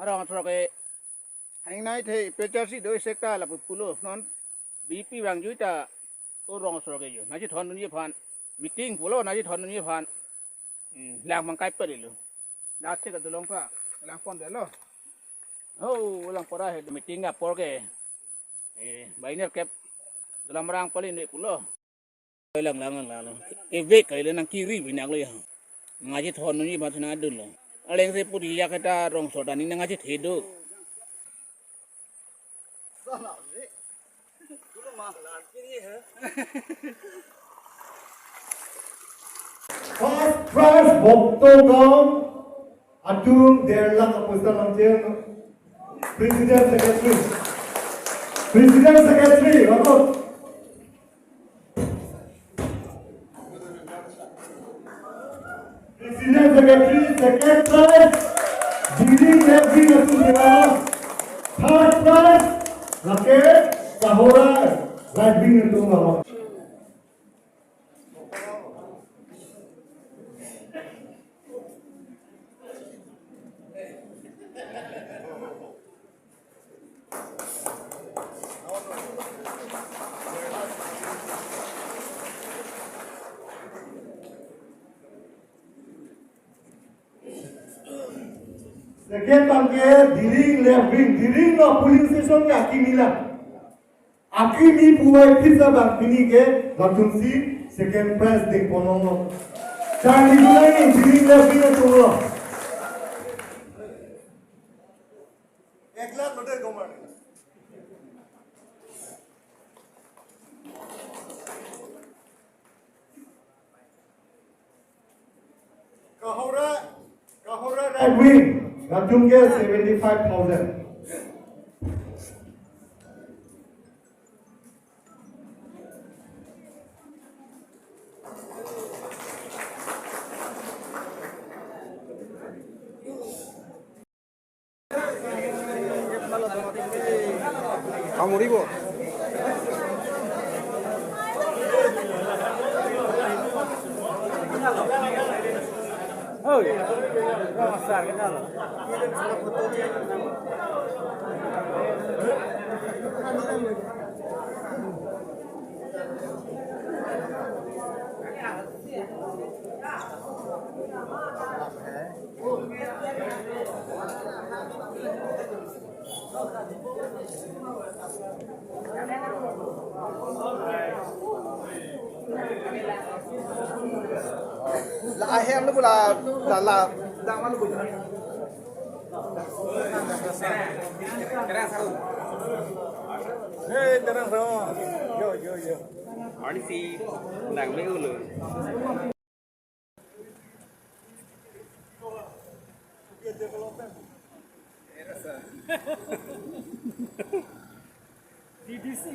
orang orang ke hang nai the pecasi doi sekta la pulo non BP bang juita orang orang ke yo nasi thon dunia phan meeting pulo nasi thon dunia phan lang mangkai perilu dah cek tu longpa lang pon deh lo oh lang pora he meeting ngap por ke banyak kep dalam rang paling ni pulo lang evek kailan nang kiri binak lo ya ngaji thon dunia phan na dulu aleng se puri ya kita rong sodan ini ngaji thedo First Bogdogam Atung Derlak Apostle Manjir President Secretary Rakot President Secretary Didi Nepsi Nasun Dewa Third Prize Raket Kahora Radbin Natung Rakot Second tangke diring left wing diring no police station ke akimila akimi puai pizza bang pini ke gatunsi second prize ding ponono Charlie Gulai diring left wing to lo 1 lakh order command Kahora right wing Gatunge 75,000. Amoribo. Oh ya, besar kenal. Là hem nó là đang ăn bụi. Hey, terang sao? Yo. Ani si nang mấy ư lười. DDC.